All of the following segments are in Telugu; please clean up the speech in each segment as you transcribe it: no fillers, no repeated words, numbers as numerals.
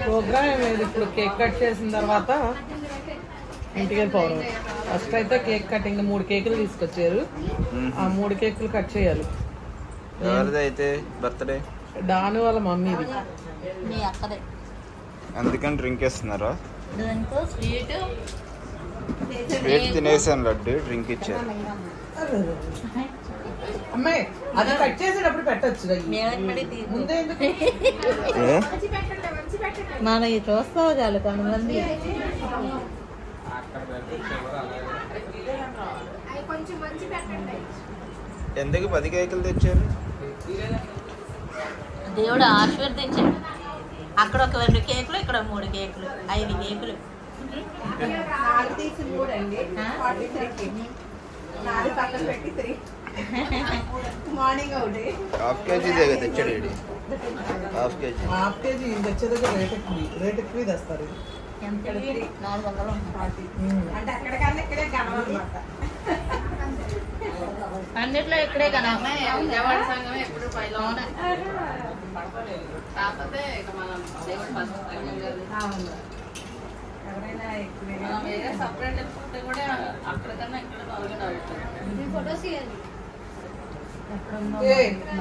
ప్రోగ్రామ్ ఏం లేదు. ఇప్పుడు కేక్ కట్ చేసిన తర్వాత ఇంటికి వెళ్ళిపోవడం. ఫస్ట్ అయితే కేక్ కటింగ్ 3 కేకులు తీసుకొచ్చారు. ఆ 3 కేకులు కట్ చేయాలి. అయితే బర్త్డే డాను వాళ్ళ మమ్మీది. అందుకని డ్రింక్ ఇస్తున్నారా? స్వీట్ తినేసాను, లడ్డు డ్రింక్ ఇచ్చారు. అమ్మాయి అది కట్ చేసేటప్పుడు పెట్టచ్చు. మనకి చూస్తావు చాలు కొంతమంది. ఎందుకు 10 కేకులు తెచ్చారు? దేవుడు ఆశీర్వదించాడు. అక్కడ ఒక 2 కేకులు, ఇక్కడ 3 కేకులు, 5 కేకులు. హాఫ్ కేజీ తెచ్చాడు. హాఫ్ కేజీ తెచ్చే దగ్గర రేట్ ఎక్కువ తెస్తారు. అన్నిట్లో ఇక్కడే కదా.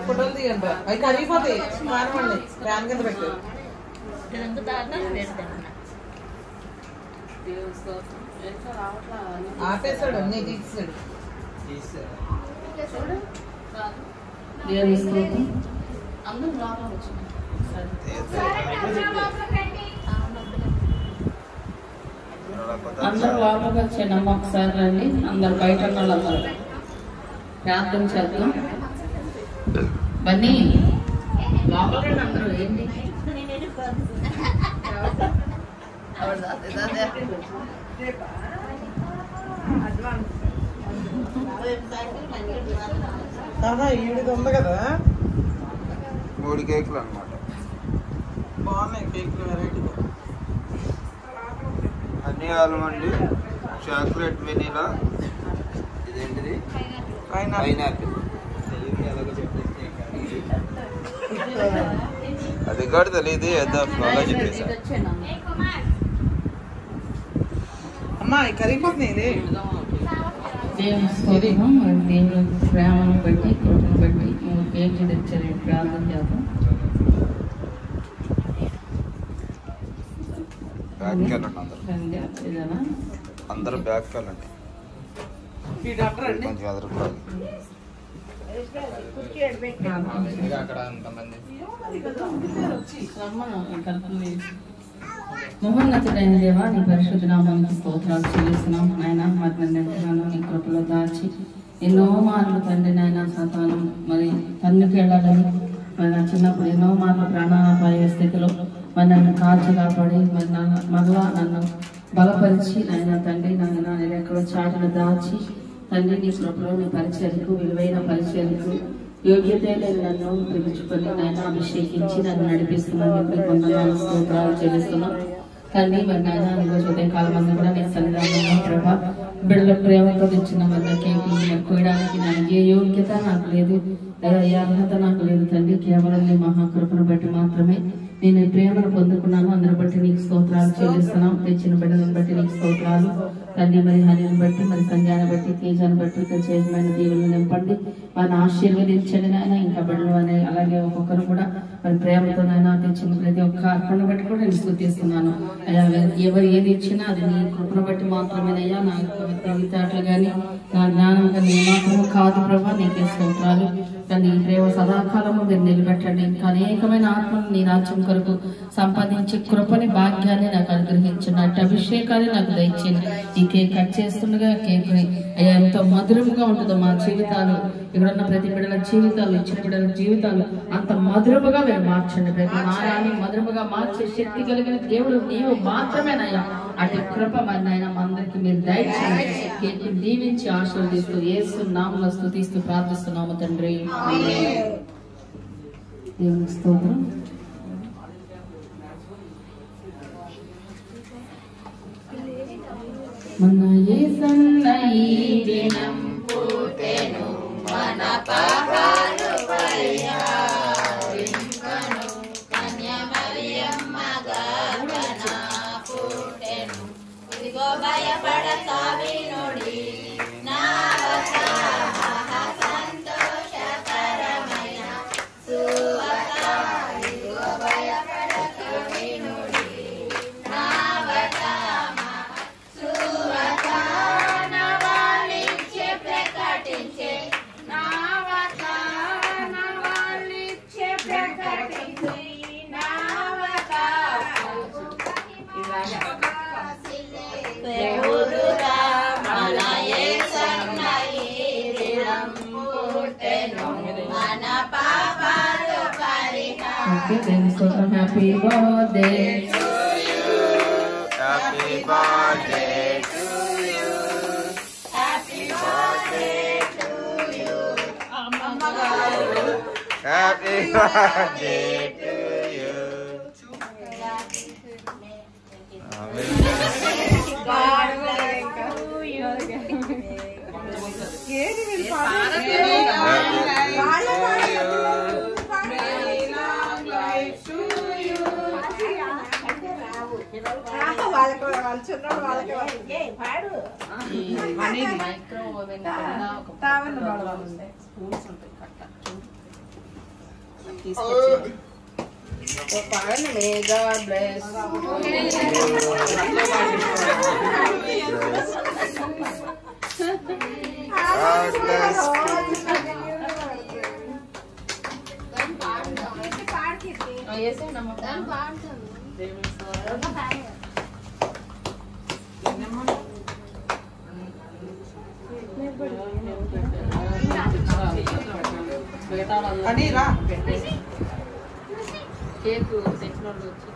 ఫోటోలు తీయండి. అవి కరిగిపోతాయి. మానవండి ఫ్యాన్ కింద పెట్టారు. ఆపేసాడు, అన్నీ తీసాడు. అందరూ లోపలికి వచ్చానమ్మ ఒకసారి రండి. అందరు బయట వాళ్ళందరూ ప్రార్థన చేద్దాం. బన్నీ లోపలికి రండి అందరూ. ఏంటి ఈవిడిది ఉంది కదా, 3 కేకులు అన్నమాట. బాగున్నాయి కేకులు, వెరైటీగా. అన్ని ఆల్మండ్, చాక్లెట్, వెనీలా, ఇదేంటిది పైనాపిల్. అది కూడా తెలియదు, ఏదో ఫ్లోలో చెప్పేసా. అమ్మా కరిగిపోతున్నాయి. దేవుని స్తోత్రం. దేవుని ప్రేమను బట్టి, కృపను బట్టి 3 కేజీలు తెచ్చారు. ప్రార్థన చేద్దాం. బ్యాగ్కి వెళ్ళండి అందరూ బ్యాగ్కి వెళ్ళండి. కొంచెం ఎదురుకోవాలి. మహోన్నతుడైన దేవా, నీ పరిశుద్ధ నామానికి స్తోత్రాలు చెల్లిస్తున్నాం నాయన. మరి నన్ను ఎంతగానో నీ కృపలో దాచి ఎన్నో మార్లు తండ్రి నాయన సాతాను మరి తన్నుకు వెళ్ళాలని మరి నా చిన్నప్పుడు ఎన్నో మార్లు ప్రాణాపాయ స్థితిలో మరి నన్ను కాచి కాపాడి మరి మరలా నన్ను బలపరిచి నాయన తండ్రి నాయన ఎక్కడో చాటును దాచి తండ్రి నీ కృపలో నీ పరిచర్యకు, విలువైన పరిచర్యకు యోగ్యత లేని నన్ను పిలుచుకొని నాయన అభిషేకించి నన్ను నడిపిస్తున్నందుకు కొందరు స్తోత్రాలు చెల్లిస్తున్నాం తండ్రి. మరి నాయన ఈరోజు ఉదయకాలం మంది కూడా నీ సన్నిధానంలో ప్రభా బిడ్డల ప్రేమతో తెచ్చిన వల్ల కేకులు మరి కోయడానికి నాకు ఏ యోగ్యత నాకు లేదు, ఏ అర్హత నాకు లేదు తండ్రి. కేవలం నీ మహాకృపను బట్టి మాత్రమే నేను ఈ ప్రేమను పొందుకున్నాను. అందరి బట్టి నీకు స్తోత్రాలు చెల్లిస్తున్నాం. తెచ్చిన బిడ్డలను బట్టి నీకు స్తోత్రాలు తండ్రి. మరి హరిని బట్టి, మరి సంధ్యాన్ని బట్టి, తేజాన్ని బట్టి ప్రత్యేకమైన దీవులను నింపండి, వారిని ఆశీర్వదించండి నాయన. ఇంకా బిడ్డలు అనే అలాగే ఒక్కొక్కరు కూడా మరి ప్రేమతో నాయన తెచ్చిన ప్రతి ఒక్క అర్పణ బట్టి కూడా నేను స్తుతిస్తున్నాను అయ్యా. ఎవరు ఏది ఇచ్చినా అది నీ కృపను బట్టి మాత్రమేనయ్యా. నా తెలివితేటలు కానీ నా జ్ఞానం కానీ మాత్రమే కాదు ప్రభా, నీకే స్తోత్రాలు. కానీ ఈ ప్రేమ సదాకాలము మీరు నిలబెట్టండి. ఇంకా అనేకమైన ఆత్మను నీ రాజ్యం కొరకు సంపాదించి కృపని, భాగ్యాన్ని నాకు అనుగ్రహించండి. అటు అభిషేకాన్ని నాకు దయచేయండి. ఈ కేక్ కట్ చేస్తుండగా కేక్ అయ్యా ఎంతో మధురముగా ఉంటుందో మా జీవితాలు, ఇక్కడ ఉన్న ప్రతి బిడ్డల జీవితాలు, ఇచ్చిన బిడ్డల జీవితాలు అంత మధురముగా మీరు మార్చండి. ప్రతి నారాన్ని మధురముగా మార్చే శక్తి కలిగిన దేవుడు నీవు మాత్రమేనయ్యా. అటు కృప మరి నాయన అందరికి మీరు దయచేయండి. కేక్ దీవించి ఆశీర్వదిస్తూ యేసు నామములో స్తుతిస్తూ ప్రార్థిస్తున్నాము తండ్రి. దేవునికి స్తోత్రం. మన యేసన్న ఈ దినం పుట్టెను, మన పాపాలు పరిహారించును, కన్య మరియమ్మ గారు ఇదిగో భయపడక వినుడి నా వత మహా సంతోషకరమైన సువార్త ఇదిగో భయపడక వినుడి నా వత మహా సువార్త నవాలిచ్చే ప్రకటించే నా వత నవాలిచ్చే ప్రకటించే నా వత దేవుడుగా మన యేసన్నయ్యరం పుట్టెను మన పాపాలు పరిహారం happy birthday happy birthday to you happy birthday to you happy birthday to you micro oven spoons ఉంటాయి కట్ట తీసుకొచ్చి May God bless. అని రా కేక్ తెచ్చినోళ్ళు వచ్చి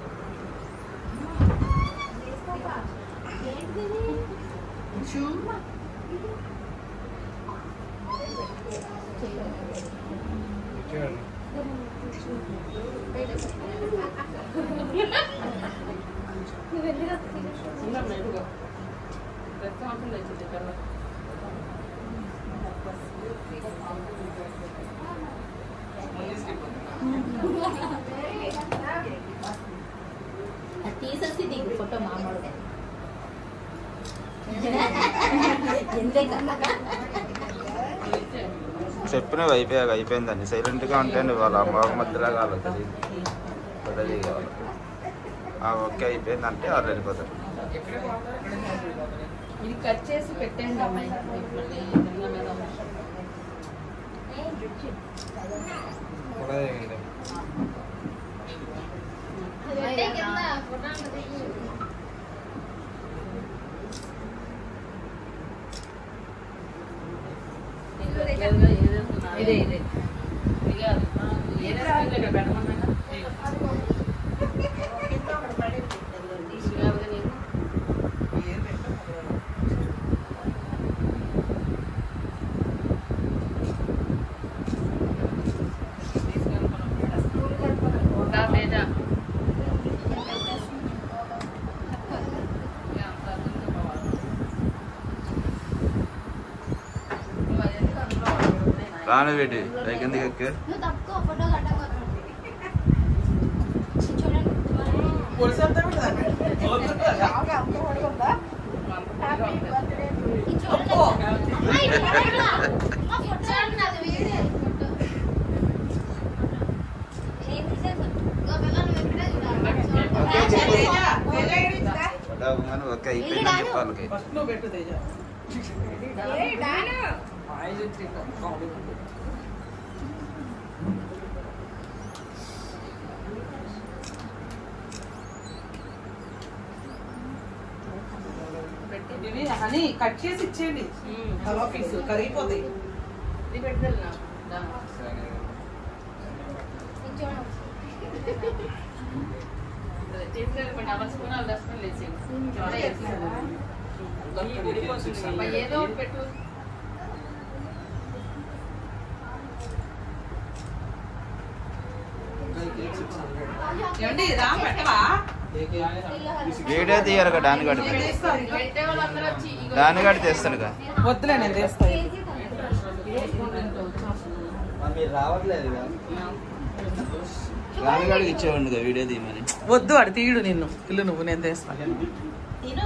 తీసేసి నీకు ఫోటో మామూలు చెప్పినవి అయిపోయాక అయిపోయిందండి సైలెంట్గా ఉంటేనే వాళ్ళ అమ్మ మధ్యలో కావాలి పెద్దది కావాలి ఓకే అయిపోయిందంటే వాళ్ళు వెళ్ళిపోతారు. ఇది కట్ చేసి పెట్టండి అమ్మాయి ఇదే ఇదే పెట్టమన్నా రాను పెట్టి పైకి ఎందుకు ఎక్కే ఓకే అయిపోయిందని చెప్పాలి. ఇవి అని కట్ చేసి ఇచ్చేయండి హలో పీస్ కరిగిపోతాయి. ఇది పెట్టాలి ఏదో ఒకటి పెట్టు. ఏమండి రా పెట్టవా వీడియో తీయాలి డానిగాడు డానిగాడు తెస్తాడుగా. వద్దులే నేను తీస్తాను. డానిగాడికి ఇచ్చేవాడు వీడియో తీయమని. వద్దు వాడు తీయడు నిన్ను ఇల్లు నువ్వు నేను తీస్తాను. తిను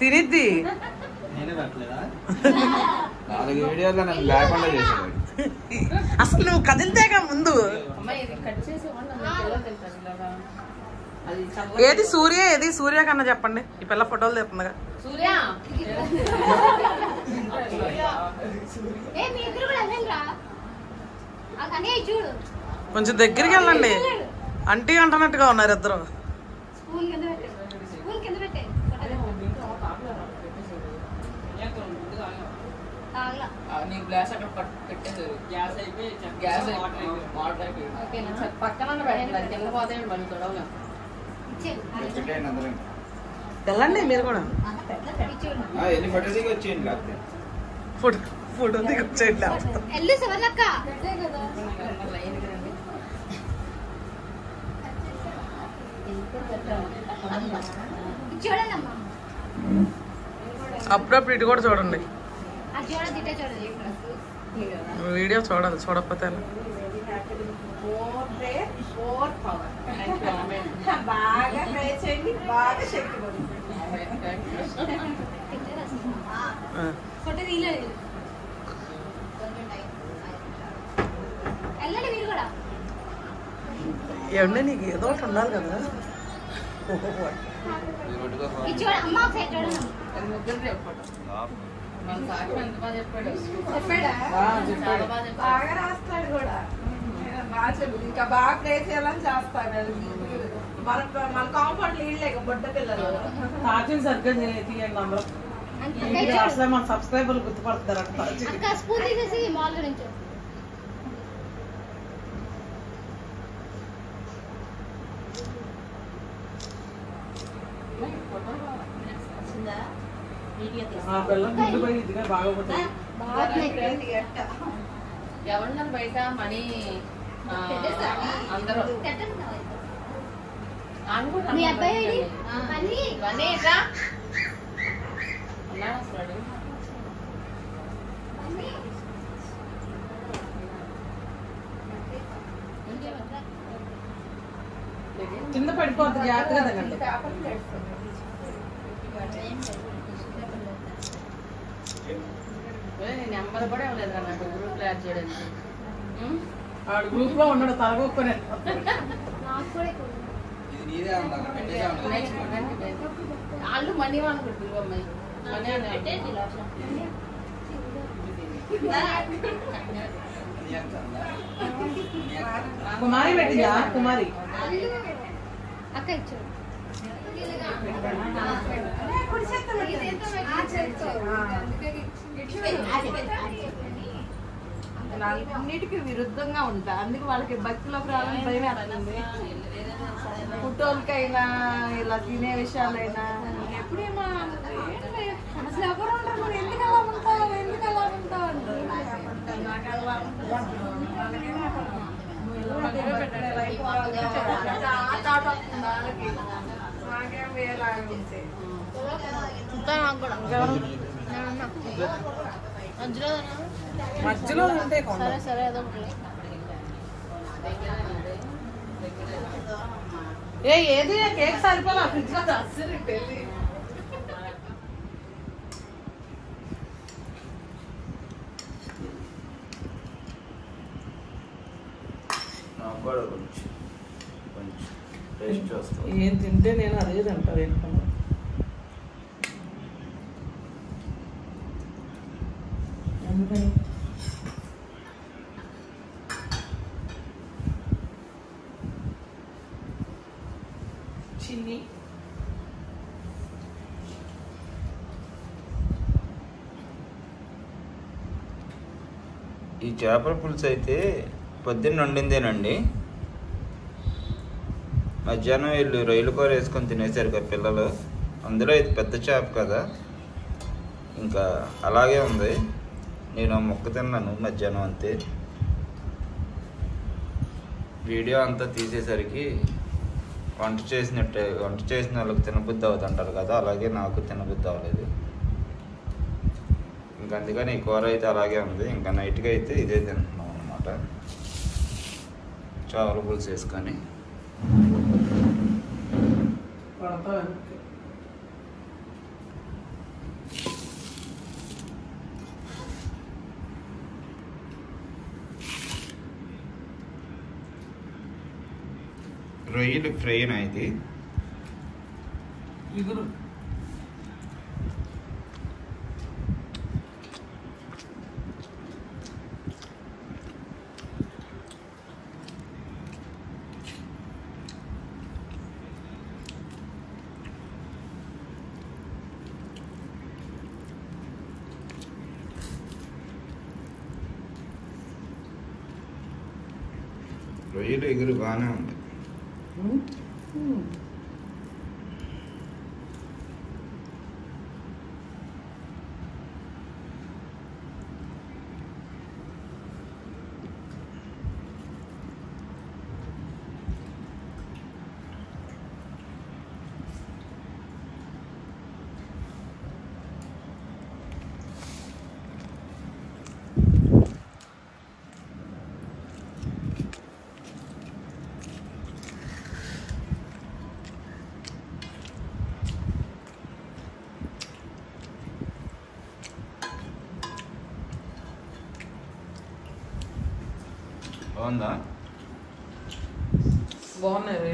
తినిద్ది. నాలుగు వీడియోలో నన్ను లేకుండా చేసాడు. అసలు నువ్వు కదిలితేగా ముందు. ఏది సూర్య, ఏది సూర్య కన్నా చెప్పండి. ఈ పిల్ల ఫోటోలు తెస్తుందిగా. కొంచెం దగ్గరికి వెళ్ళండి. అంటీ అంటున్నట్టుగా ఉన్నారు ఇద్దరు. వెళ్ళండి మీరు కూడా. ఫోటో దిగి వచ్చేయండి. లేకపోతే ఫోటో దిగి వచ్చేయండి. అప్పుడప్పుడు ఇటు కూడా చూడండి. వీడియో చూడాలి, చూడకపోతే ఏమంటే నీకు ఏదో ఒకటి ఉండాలి కదా. ఇంకా బాగా ప్లే చేయాలని చేస్తాడు. మన కాంపౌండ్ లీడ్ బొడ్డ పిల్లలు సరిగ్గా తీయండి. అందరూ అసలు మన సబ్స్క్రైబర్లు గుర్తుపడతారు. ఎవరు బయట మనీ అందరూ కింద పడిపోద్ది, జాగ్రత్తగా తగ్గండి. నెంబర్ కూడా ఇవ్వలేదు నాకు గ్రూప్ లో యాడ్ చేయడానికి. వాడు గ్రూప్ లో ఉన్నాడు తలగొక్కునే. వాళ్ళు మనీ అనుకుంటుంది అమ్మాయి. కుమారి పెట్టిందా? కుమారి అక్క ఇచ్చాడు. అన్నిటికీ విరుద్ధంగా ఉంటా. అందుకే వాళ్ళకి భక్తిలో ప్రాణం భయం వేస్తుంది. ఫోటోలకైనా ఇలా తినే విషయాలైనా ఎప్పుడేమో అసలు ఎవరు ఉంటారు, ఎందుకు అలా ఉంటావు, ఎందుకు అలా ఉంటావు అంటారు. మధ్యలో ఉంటే సరే అదో ఏది కేక్ సరిపోలే ఫ్రిడ్జ్ లో అస్సలు పెళ్ళి. ఏం తింటే నేను అదే తింటా. ఏంటన్నా అందుకని చిన్ని ఈ చేపల పులుసు అయితే పొద్దున్న వండిందేనండి. మధ్యాహ్నం వీళ్ళు రొయ్యల కూర వేసుకొని తినేసారు కదా పిల్లలు. అందులో ఇది పెద్ద చేప కదా, ఇంకా అలాగే ఉంది. నేను మొక్క తిన్నాను మధ్యాహ్నం అంతే. వీడియో అంతా తీసేసరికి వంట చేసిన వాళ్ళకి తినబుద్ధి అవుతుంటారు కదా, అలాగే నాకు తినబుద్ధి అవ్వలేదు. ఇంకా అందుకని ఈ కూర అయితే అలాగే ఉంది. ఇంకా నైట్గా అయితే ఇదే తింటున్నాం అన్నమాట, చేపల పులుసు వేసుకొని. రొయ్యలు ఫ్రైనా ఇది? ఇగురు రొయ్యలు ఎగురు బాగానే ఉంది. బాగుందా? బాగున్నాయి.